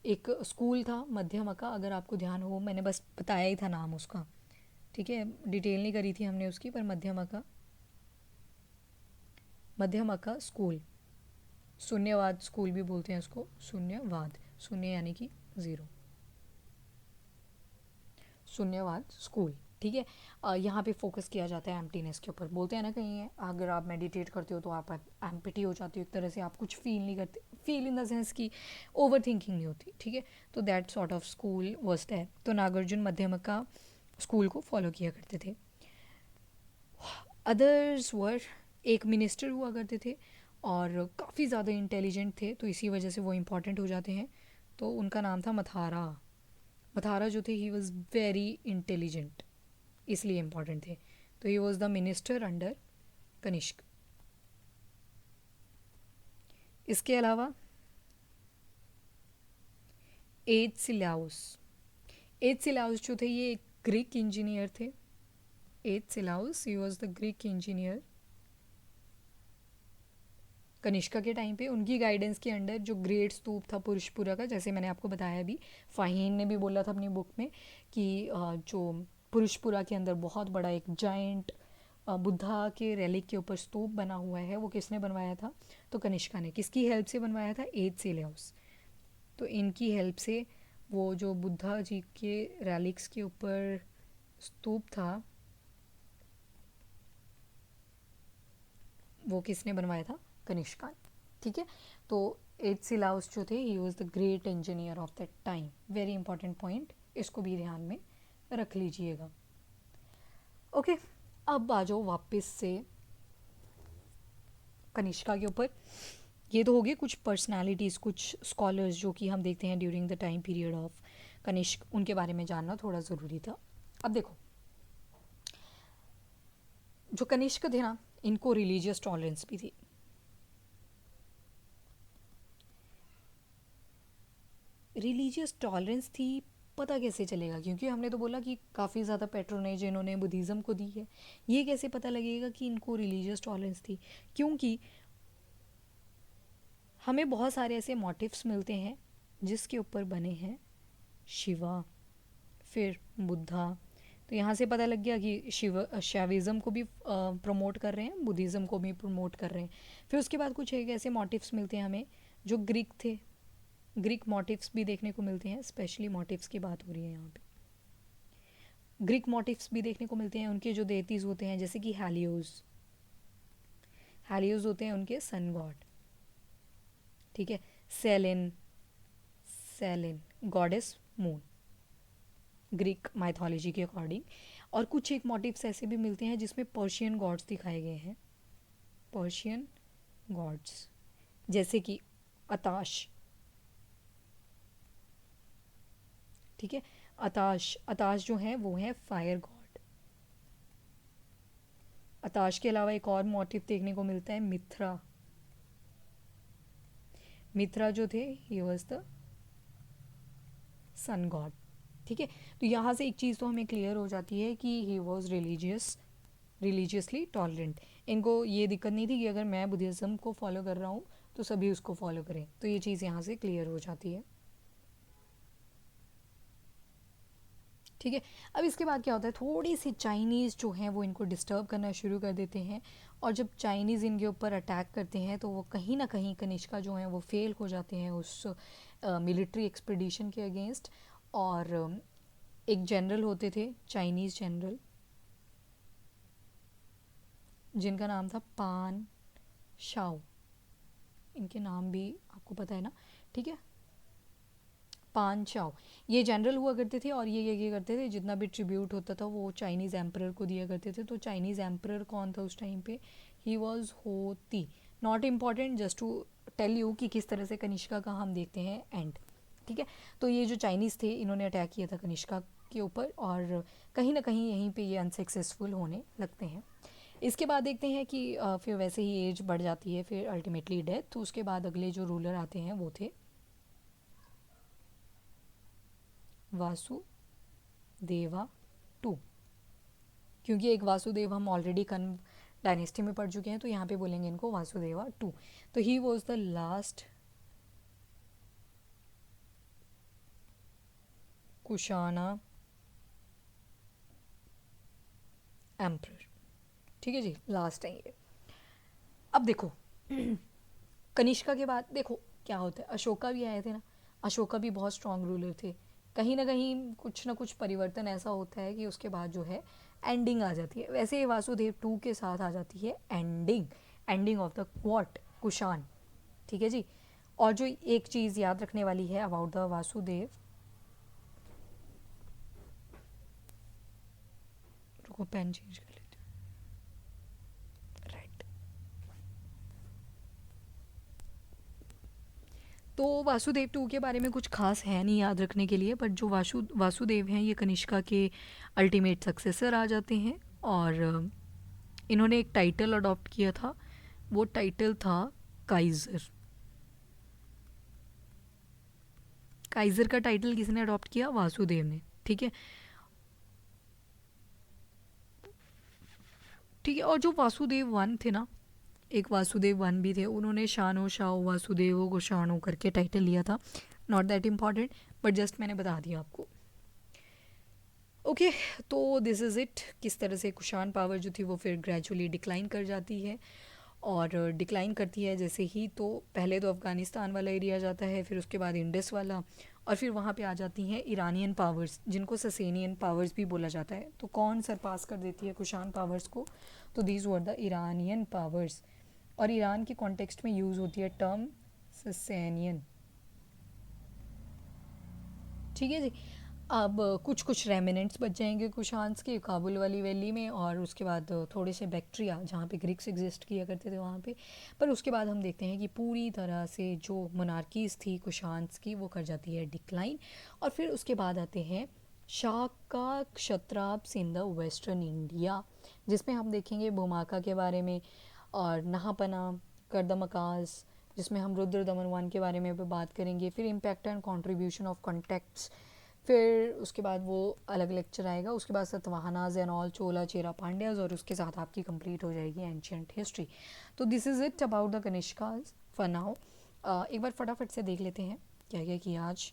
Speaker 1: एक स्कूल था मध्यमका, अगर आपको ध्यान हो, मैंने बस बताया ही था नाम उसका, ठीक है, डिटेल नहीं करी थी हमने उसकी। पर मध्यमका, मध्यमका स्कूल, शून्यवाद स्कूल भी बोलते हैं उसको, शून्यवाद, शून्य यानी कि ज़ीरो, शून्यवाद स्कूल। ठीक है, यहाँ पे फोकस किया जाता है एम्प्टीनेस के ऊपर। बोलते हैं ना कहीं अगर आप मेडिटेट करते हो तो आप एम्प्टी हो जाते हो, एक तरह से आप कुछ फील नहीं करते, फील इन द सेंस कि ओवर थिंकिंग नहीं होती। ठीक है, तो that sort of school was there. तो नागार्जुन मध्यमका स्कूल को फॉलो किया करते थे। अदर्स वर, एक मिनिस्टर हुआ करते थे और काफ़ी ज़्यादा इंटेलिजेंट थे, तो इसी वजह से वो इम्पॉर्टेंट हो जाते हैं। तो उनका नाम था मथारा। मथारा जो थे ही वॉज वेरी इंटेलिजेंट, इसलिए इम्पॉर्टेंट थे। तो he was the minister under Kanishka. इसके अलावा एज सिलाउस। एज सिलाउस जो थे ये एक ग्रीक इंजीनियर थे। Agesilaus, he was the Greek engineer. Kanishka के टाइम पे उनकी गाइडेंस के अंडर जो ग्रेट स्तूप था पुरुषपुरा का, जैसे मैंने आपको बताया अभी, फाहीन ने भी बोला था अपनी बुक में कि जो पुरुषपुरा के अंदर बहुत बड़ा एक जाइंट बुद्धा के रेलिक के ऊपर स्तूप बना हुआ है, वो किसने बनवाया था? तो कनिष्का ने। किसकी हेल्प से बनवाया था? एज सिलाउस। तो इनकी हेल्प से वो जो बुद्धा जी के रेलिक्स के ऊपर स्तूप था वो किसने बनवाया था? कनिष्का ने। ठीक है, तो एज सिलाउस जो थे he was the great engineer of that time. Very important point, इसको भी ध्यान में रख लीजिएगा। ओके, अब आ जाओ वापस से कनिष्का के ऊपर। ये तो हो गए कुछ पर्सनालिटीज़, कुछ स्कॉलर्स जो कि हम देखते हैं during the time period of Kanishka, उनके बारे में जानना थोड़ा ज़रूरी था। अब देखो, जो कनिष्क थे ना, इनको रिलीजियस टॉलरेंस भी थी। रिलीजियस टॉलरेंस थी, पता कैसे चलेगा? क्योंकि हमने तो बोला कि काफ़ी ज़्यादा पैट्रोनेज इन्होंने बुद्धिज़्म को दी है। ये कैसे पता लगेगा कि इनको रिलीजियस टॉलरेंस थी? क्योंकि हमें बहुत सारे ऐसे मोटिव्स मिलते हैं जिसके ऊपर बने हैं शिवा, फिर बुद्धा। तो यहाँ से पता लग गया कि शैविज़्म को भी प्रमोट कर रहे हैं, बुद्धिज़्म को भी प्रमोट कर रहे हैं। फिर उसके बाद कुछ एक ऐसे मोटिव्स मिलते हैं हमें जो ग्रीक थे, ग्रीक मोटिव्स भी देखने को मिलते हैं। स्पेशली मोटिव्स की बात हो रही है यहाँ पे, ग्रीक मोटिव्स भी देखने को मिलते हैं। उनके जो देतीज होते हैं जैसे कि हेलियोस, हेलियोस होते हैं उनके सन गॉड। ठीक है, Selene, Selene goddess moon, Greek mythology के अकॉर्डिंग। और कुछ एक मोटिव्स ऐसे भी मिलते हैं जिसमें पर्शियन गॉड्स दिखाए गए हैं, पर्शियन गॉड्स, जैसे कि अताश, ठीक है। अताश, अताश जो है वो है फायर गॉड। अताश के अलावा एक और मोटिव देखने को मिलता है मिथ्रा। मिथ्रा जो थे he was the sun god, ठीक है। तो यहाँ से एक चीज़ तो हमें क्लियर हो जाती है कि ही वॉज रिलीजियसली टॉलरेंट। इनको ये दिक्कत नहीं थी कि अगर मैं बुद्धिज़्म को फॉलो कर रहा हूँ तो सभी उसको फॉलो करें, तो ये चीज़ यहाँ से क्लियर हो जाती है, ठीक है। अब इसके बाद क्या होता है, थोड़ी सी चाइनीज़ जो हैं वो इनको डिस्टर्ब करना शुरू कर देते हैं, और जब चाइनीज़ इनके ऊपर अटैक करते हैं तो वो कहीं ना कहीं कनिष्का जो हैं वो फेल हो जाते हैं उस मिलिट्री एक्सपीडिशन के अगेंस्ट। और एक जनरल होते थे, चाइनीज़ जनरल, जिनका नाम था पान शाओ, इनके नाम भी आपको पता है ना, ठीक है। पान चाओ, ये जनरल हुआ करते थे, और ये करते थे, जितना भी ट्रिब्यूट होता था वो चाइनीज़ एम्परर को दिया करते थे। तो चाइनीज़ एम्परर कौन था उस टाइम पे, ही वॉज होती। Not important, just to tell you कि किस तरह से कनिष्का का हम देखते हैं एंड, ठीक है। तो ये जो चाइनीज़ थे इन्होंने अटैक किया था कनिष्का के ऊपर, और कहीं ना कहीं यहीं पे ये अनसक्सेसफुल होने लगते हैं। इसके बाद देखते हैं कि फिर वैसे ही एज बढ़ जाती है, फिर अल्टीमेटली डेथ। तो उसके बाद अगले जो रूलर आते हैं वो थे वासुदेवा टू, क्योंकि एक वासुदेव हम ऑलरेडी कन डायनेस्टी में पढ़ चुके हैं, तो यहाँ पे बोलेंगे इनको वासुदेवा टू। तो he was the last Kushana emperor, ठीक है जी, लास्ट है ये। अब देखो कनिष्का के बाद देखो क्या होता है, अशोका भी आए थे ना, अशोका भी बहुत स्ट्रांग रूलर थे। कहीं ना कुछ परिवर्तन ऐसा होता है कि उसके बाद जो है एंडिंग आ जाती है। वैसे वासुदेव टू के साथ आ जाती है ending, ending of the what, Kushan, ठीक है जी। और जो एक चीज़ याद रखने वाली है अबाउट द वासुदेव, रुको पेन चेंज कर लेते हैं, राइट। तो वासुदेव टू के बारे में कुछ खास है नहीं याद रखने के लिए, बट जो वासुदेव हैं ये कनिष्का के अल्टीमेट सक्सेसर आ जाते हैं, और इन्होंने एक टाइटल अडॉप्ट किया था, वो टाइटल था काइज़र। काइज़र का टाइटल किसने अडॉप्ट किया, वासुदेव ने, ठीक है, ठीक है। और जो वासुदेव वन थे ना, एक वासुदेव वन भी थे, उन्होंने शानो शाओ वासुदेवो को शानो करके टाइटल लिया था। Not that important, but just मैंने बता दिया आपको, ओके। तो दिस इज़ इट, किस तरह से कुशान पावर जो थी वो फिर ग्रेजुअली डिक्लाइन कर जाती है, और डिक्लाइन करती है जैसे ही, तो पहले तो अफ़गानिस्तान वाला एरिया जाता है, फिर उसके बाद इंडस वाला, और फिर वहाँ पे आ जाती हैं ईरानियन पावर्स, जिनको ससेनियन पावर्स भी बोला जाता है। तो कौन सरपास कर देती है कुशान पावर्स को, तो these were the Iranian powers, और ईरान के कॉन्टेक्स्ट में यूज़ होती है टर्म ससेनियन, ठीक है जी। अब कुछ कुछ रेमिनेंट्स बच जाएंगे कुशान्स के काबुल वाली वैली में, और उसके बाद थोड़े से बैक्टीरिया जहाँ पे ग्रीक्स एग्जिस्ट किया करते थे वहाँ पे। पर उसके बाद हम देखते हैं कि पूरी तरह से जो मोनार्कीज़ थी कुशान्स की वो कर जाती है डिक्लाइन, और फिर उसके बाद आते हैं शाका क्षत्राप्स इन द वेस्टर्न इंडिया, जिसमें हम देखेंगे भूमाका के बारे में, और नहापना, कर्दमकास, जिसमें हम रुद्र दमन वन के बारे में भी बात करेंगे, फिर impact and contribution of contacts, फिर उसके बाद वो अलग लेक्चर आएगा, उसके बाद सतवाहनाज एंड ऑल, चोला चेरा पांड्याज, और उसके साथ आपकी कंप्लीट हो जाएगी एंशियंट हिस्ट्री। तो this is it about the Kanishkas for now. एक बार फटाफट से देख लेते हैं क्या क्या किया आज,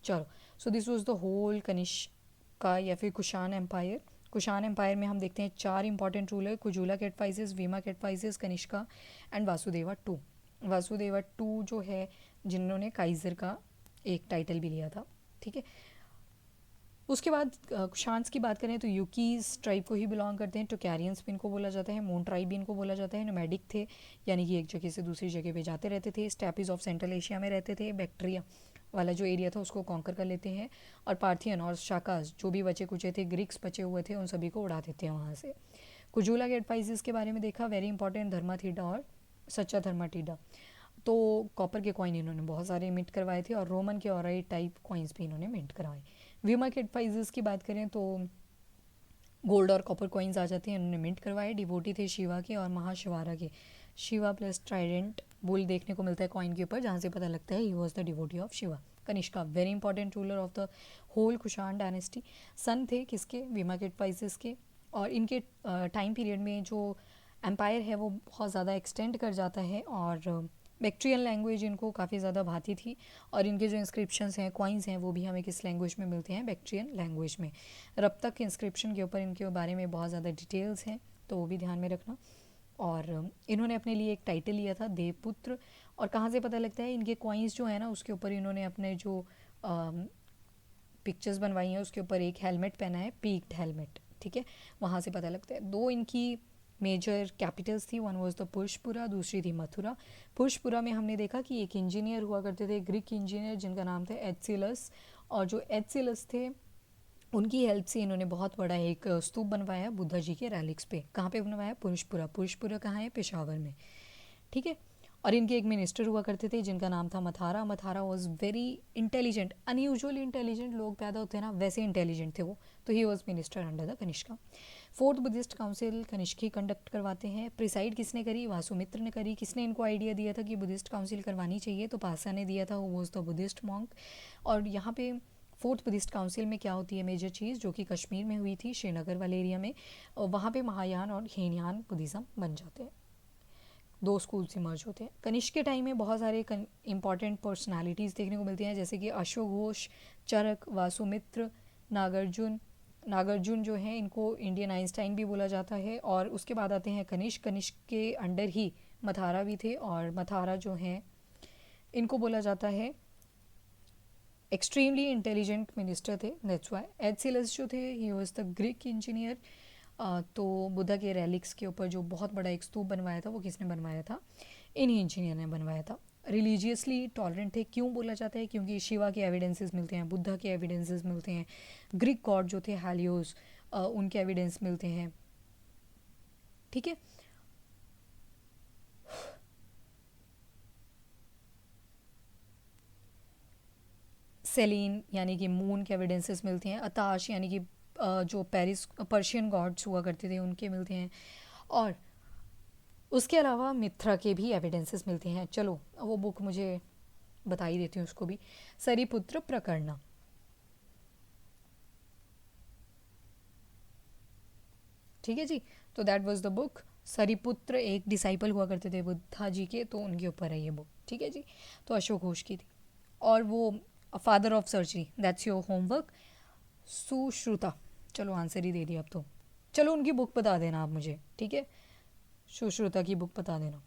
Speaker 1: चलो। So this was the whole Kanishka या फिर कुशान एम्पायर। कुशान एम्पायर में हम देखते हैं 4 important ruler, Kujula Kadphises, Vima Kadphises, Kanishka and Vasudeva two. Vasudeva two जो है जिन्होंने काइज़र का एक टाइटल भी लिया था, ठीक है। उसके बाद कुशान्स की बात करें तो यूकीज ट्राइब को ही बिलोंग करते हैं, टोकैरियंस भी इनको बोला जाता है, मून ट्राइब भी इनको बोला जाता है, नोमैडिक थे, यानी कि एक जगह से दूसरी जगह पे जाते रहते थे, स्टेपीज ऑफ सेंट्रल एशिया में रहते थे, बैक्टीरिया वाला जो एरिया था उसको कॉन्कर कर लेते हैं और पार्थियन और शाकास जो भी बचे कुचे थे, ग्रीक्स बचे हुए थे, उन सभी को उड़ा देते हैं वहाँ से। कुजूला गेट पाइसेस के बारे में देखा, वेरी इंपॉर्टेंट, धर्माथीडा और सच्चा धर्माथीडा। तो कॉपर के कॉइन इन्होंने बहुत सारे मिंट करवाए थे और रोमन के और टाइप कॉइन्स भी इन्होंने मिंट करवाए। वीमा गेट पाइसेस की बात करें तो गोल्ड और कॉपर कॉइन्स आ जाते हैं, इन्होंने मिंट करवाए। डिवोटी थे शिवा के और महाशिवारा के। शिवा प्लस ट्राइडेंट बुल देखने को मिलता है कॉइन के ऊपर, जहाँ से पता लगता है he was the devotee of Shiva. Kanishka very important ruler of the whole Kushan dynasty. Son थे किसके, विमाकेट पाइसेस के। और इनके टाइम पीरियड में जो एम्पायर है वो बहुत ज़्यादा एक्सटेंड कर जाता है और बैक्ट्रियन लैंग्वेज इनको काफ़ी ज़्यादा भाती थी। और इनके जो इंस्क्रिप्शंस हैं, कॉइन्स हैं, वो भी हमें किस लैंग्वेज में मिलते हैं, बैक्ट्रियन लैंग्वेज में। रब तक इंस्क्रिप्शन के ऊपर इनके बारे में बहुत ज़्यादा डिटेल्स हैं, तो वो भी ध्यान में रखना। और इन्होंने अपने लिए एक टाइटल लिया था देवपुत्र। और कहाँ से पता लगता है, इनके कॉइन्स जो है ना उसके ऊपर इन्होंने अपने जो पिक्चर्स बनवाई हैं उसके ऊपर एक हेलमेट पहना है, पीक्ड हेलमेट, ठीक है, वहाँ से पता लगता है। दो इनकी मेजर कैपिटल्स थी, वन वाज द पुष्पुरा, दूसरी थी मथुरा। पुष्पुरा में हमने देखा कि एक इंजीनियर हुआ करते थे, ग्रीक इंजीनियर, जिनका नाम था एचसिलस। और जो एचसिलस थे उनकी हेल्प से इन्होंने बहुत बड़ा एक स्तूप बनवाया बुद्धा जी के रैलिक्स पे। कहाँ पे बनवाया, पुष्पुरा। पुष्पुरा कहाँ है, पेशावर में, ठीक है। और इनके एक मिनिस्टर हुआ करते थे जिनका नाम था Mathara. Mathara was very intelligent, unusually intelligent लोग पैदा होते हैं ना वैसे इंटेलिजेंट थे वो, तो he was minister under the Kanishka. Fourth Buddhist council Kanishka he conduct करवाते हैं। प्रिसाइड किसने करी, वासुमित्र ने करी। किसने इनको आइडिया दिया था कि बुद्धिस्ट काउंसिल करवानी चाहिए, तो पासा ने दिया था, वो वॉज द बुद्धिस्ट मॉन्क। और यहाँ पे फोर्थ बुद्धिस्ट काउंसिल में क्या होती है मेजर चीज़, जो कि कश्मीर में हुई थी, श्रीनगर वाले एरिया में, वहाँ पे महायान और हीनयान बुद्धिज़्म बन जाते हैं, दो स्कूल्स इमर्ज होते हैं। कनिष्क के टाइम में बहुत सारे इंपॉर्टेंट पर्सनालिटीज़ देखने को मिलती हैं, जैसे कि अशोक घोष, चरक, वासुमित्र, नागार्जुन। नागार्जुन जो है इनको इंडियन आइंस्टाइन भी बोला जाता है। और उसके बाद आते हैं कनिष्क। कनिष्क के अंडर ही मथारा भी थे, और मथारा जो हैं इनको बोला जाता है एक्सट्रीमली इंटेलिजेंट मिनिस्टर थे, दैट्स वाई। एचसिलस जो थे he was the Greek engineer. तो बुद्धा के रेलिक्स के ऊपर जो बहुत बड़ा एक स्तूप बनवाया था वो किसने बनवाया था, इन्हीं इंजीनियर ने बनवाया था। रिलीजियसली टॉलरेंट थे, क्यों बोला जाता है, क्योंकि शिवा के एविडेंसेस मिलते हैं, बुद्धा के एविडेंसेस मिलते हैं, ग्रीक गॉड जो थे हेलियोस उनके एविडेंस मिलते हैं, ठीक है। सेलिन यानी कि मून के एविडेंसेस मिलते हैं। अताश यानी कि जो पेरिस पर्शियन गॉड्स हुआ करते थे उनके मिलते हैं। और उसके अलावा मित्रा के भी एविडेंसेस मिलते हैं। चलो वो बुक मुझे बता ही देती हूँ उसको भी। सरिपुत्र प्रकरण, ठीक है जी। तो दैट वाज द बुक। सरिपुत्र एक डिसाइपल हुआ करते थे बुद्धा जी के, तो उनके ऊपर है ये बुक, ठीक है जी। तो अशोक घोष की थी। और वो father of surgery, that's your homework. Sushruta, चलो आंसर ही दे दिया अब तो। चलो उनकी बुक बता देना आप मुझे, ठीक है, सुश्रुता की बुक बता देना।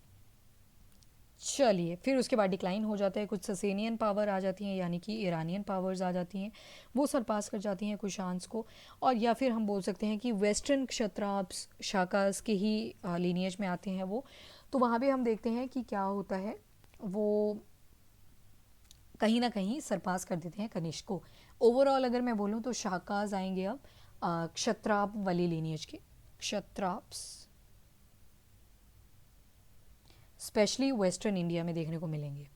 Speaker 1: चलिए फिर उसके बाद डिक्लाइन हो जाता है, कुछ ससेनियन पावर आ जाती हैं, यानी कि ईरानियन पावर्स आ जाती हैं, वो सरपास कर जाती हैं कुशान्स को। और या फिर हम बोल सकते हैं कि वेस्टर्न क्षत्राप्स शाकास के ही लीनियज में आते हैं वो। तो वहाँ पे हम देखते हैं कि क्या होता है, वो कहीं ना कहीं सरपास कर देते हैं कनिष्क को। ओवरऑल अगर मैं बोलूँ तो शाकाज आएंगे अब क्षत्राप वाली लीनियज के, क्षत्राप्स स्पेशली वेस्टर्न इंडिया में देखने को मिलेंगे।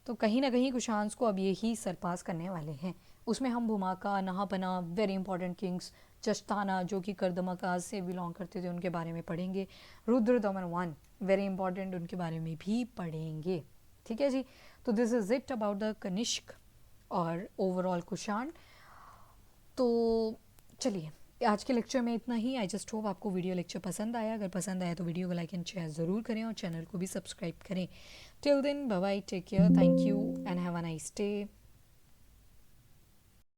Speaker 1: तो कहीं ना कहीं कुशान्स को अब यही सरपास करने वाले हैं। उसमें हम भूमाका, नहापना, वेरी इंपॉर्टेंट किंग्स, चस्ताना जो कि कर्दमकाज से बिलोंग करते थे उनके बारे में पढ़ेंगे। रुद्र दमन वन वेरी इंपॉर्टेंट, उनके बारे में भी पढ़ेंगे, ठीक है जी। तो this is it about the Kanishka और ओवरऑल कुषाण। तो चलिए आज के लेक्चर में इतना ही। आई जस्ट होप आपको वीडियो लेक्चर पसंद आया। अगर पसंद आया तो वीडियो को लाइक एंड शेयर ज़रूर करें और चैनल को भी सब्सक्राइब करें। Till then bye bye, take care, thank you and have a nice day.